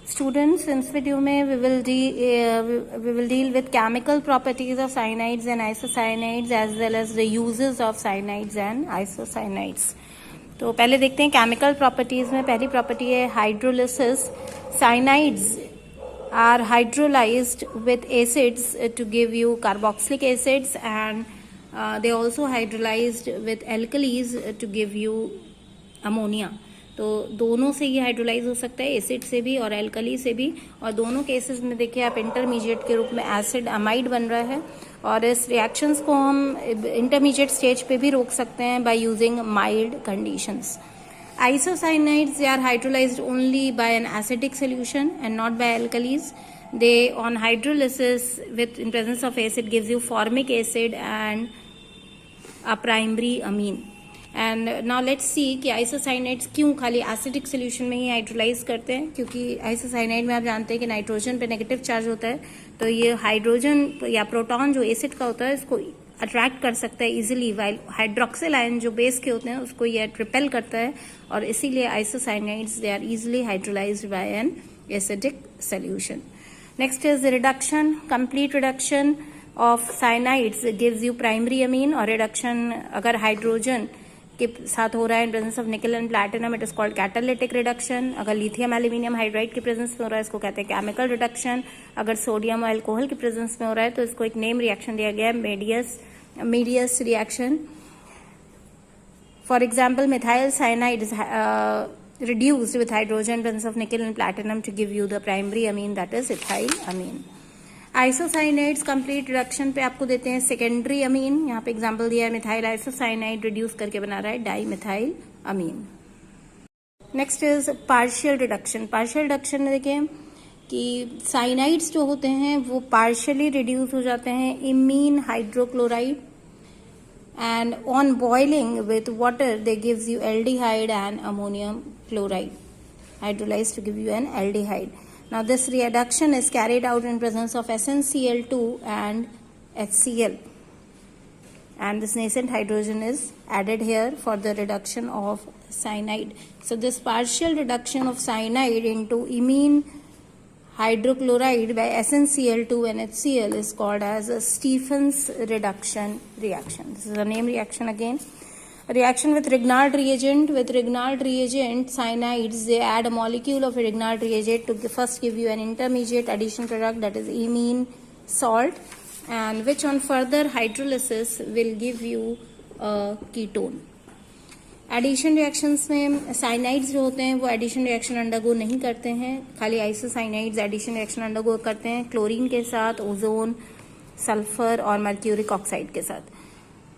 Students, in this video में we will deal with chemical properties of cyanides and isocyanides as well as the uses of cyanides and isocyanides. तो पहले देखते हैं chemical properties में पहली property है hydrolysis. Cyanides are hydrolyzed with acids to give you carboxylic acids and they also hydrolyzed with alkalis to give you ammonia. तो दोनों से ये हाइड्रोलाइज हो सकता है, एसिड से भी और एल्कली से भी. और दोनों केसेस में देखिए आप इंटरमीडिएट के रूप में एसिड अमाइड बन रहा है. और इस रिएक्शंस को हम इंटरमीडिएट स्टेज पे भी रोक सकते हैं by using mild conditions. Isocyanides, they are hydrolyzed only by an acidic solution and not by alkalis. They on hydrolysis with in presence of acid gives you formic acid and a primary amine. And now let's see कि isocyanides क्यों खाली acidic solution में ही hydrolyse करते हैं, क्योंकि isocyanide में आप जानते हैं कि नाइट्रोजन पे नेगेटिव चार्ज होता है, तो ये हाइड्रोजन या प्रोटॉन जो एसिड का होता है इसको अट्रैक्ट कर सकता है इजीली, वाइल हाइड्रोक्सिल आयन जो बेस के होते हैं उसको ये रिपेल करता है, और इसीलिए isocyanides they are easily hydrolysed by an acidic solution. Next is reduction. Complete reduction of cyanides gives you primary amine. और रिडक्शन अगर हाइड्रोजन के साथ हो रहा है in presence of nickel and platinum, it is called catalytic reduction. अगर lithium aluminium hydride के presence में हो रहा है इसको कहते हैं केमिकल रिडक्शन. अगर सोडियम और अल्कोहल के प्रेजेंस में हो रहा है तो इसको एक नेम रिएक्शन दिया गया है, medius reaction. For example methyl cyanide is reduced with hydrogen presence of nickel and platinum to give you the primary amine, that is ethyl amine. Isocyanides complete reduction पे आपको देते हैं सेकेंडरी अमीन. यहाँ पे example दिया है methyl isocyanide reduce करके बना रहा है di methyl amine. Next is partial reduction. Partial reduction में देखिए कि साइनाइड्स जो होते हैं वो पार्शियली रिड्यूस हो जाते हैं imine hydrochloride, and on boiling with water they gives you aldehyde and ammonium chloride hydrolyse to give you an aldehyde. Now this reduction is carried out in presence of SnCl2 and HCl, and this nascent hydrogen is added here for the reduction of cyanide. So this partial reduction of cyanide into imine hydrochloride by SnCl2 and HCl is called as a Stephens reduction reaction. This is a name reaction again. Reaction with Grignard reagent. With Grignard reagent, cyanides, they add a molecule of a Grignard reagent to first give you an intermediate addition product, that is imine salt, and which on further hydrolysis will give you a ketone. Addition reactions में cyanides जो होते हैं वो addition reaction undergo नहीं करते हैं, खाली आइसोसाइनाइड्स addition reaction undergo करते हैं क्लोरीन के साथ, ओजोन, सल्फर और मर्क्यूरिक ऑक्साइड के साथ.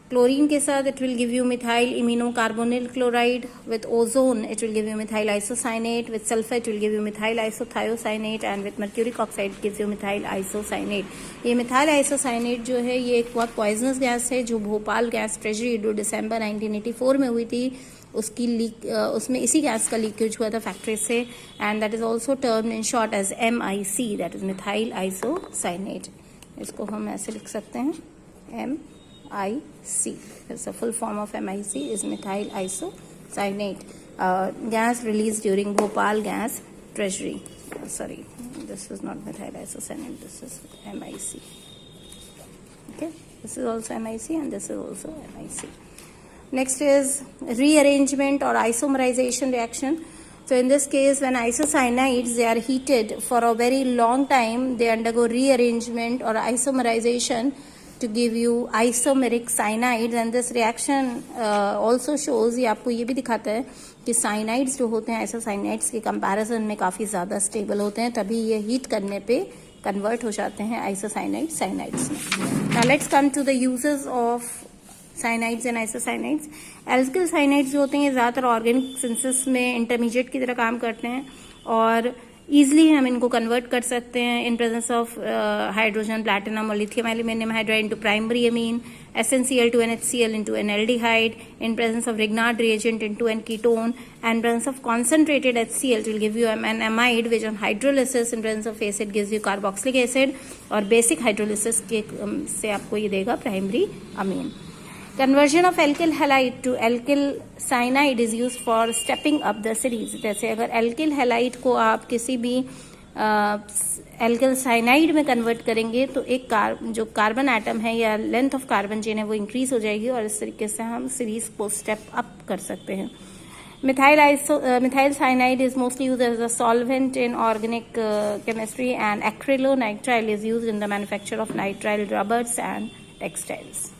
क्लोरीन के साथ it will give you methyl imino carbonyl chloride. With ozone it will give you methyl isocyanate. With sulphur it will give you methyl isothiocyanate, and with mercuric oxide gives you methyl isocyanate. ये methyl isocyanate जो है ये एक बहुत poisonous gas है जो Bhopal gas treasury जो दिसंबर 1984 में हुई थी, उसकी लीक उसमें इसी गैस का लीकेज हुआ था फैक्ट्री से, and that is also termed in short as MIC, that is methyl isocyanate. इसको हम ऐसे लिख सकते हैं MIC. It's a full form of MIC is methyl isocyanate. Gas released during Bhopal gas treasury. Sorry, this is not methyl isocyanate. This is MIC. Okay, this is also MIC and this is also MIC. Next is rearrangement or isomerization reaction. So in this case, when isocyanides they are heated for a very long time, they undergo rearrangement or isomerization to give you isomeric cyanides, and this reaction also shows, ये आपको ये भी दिखाता है कि cyanides जो होते हैं आइसोसाइनाइड्स के कंपैरिजन में काफ़ी ज़्यादा स्टेबल होते हैं, तभी ये हीट करने पे कन्वर्ट हो जाते हैं आइसोसाइनाइड साइनाइड्स में. Now let's come to the uses of cyanides and isocyanides. Alkyl cyanides जो होते हैं ये ज़्यादातर ऑर्गेनिक सिंथेसिस में इंटरमीडिएट की तरह काम करते हैं, और ईजिली हम इनको कन्वर्ट कर सकते हैं in presence of hydrogen, platinum और lithium aluminium hydride into primary amine, SnCl2 and HCl into an aldehyde, in presence of Grignard reagent into an ketone, and presence of concentrated HCl will give you an amide, which on hydrolysis in presence of acid gives you carboxylic acid, और basic hydrolysis के से आपको ये देगा primary amine. Conversion of alkyl halide to alkyl cyanide is used for stepping up the series. जैसे अगर alkyl halide को आप किसी भी एल्किल साइनाइड में कन्वर्ट करेंगे तो एक जो कार्बन एटम है या लेंथ ऑफ कार्बन चेन है वो इंक्रीज हो जाएगी और इस तरीके से हम सीरीज को स्टेप अप कर सकते हैं. Methyl cyanide is mostly used as a solvent in organic chemistry, and acrylonitrile is used in the manufacture of nitrile rubbers and textiles.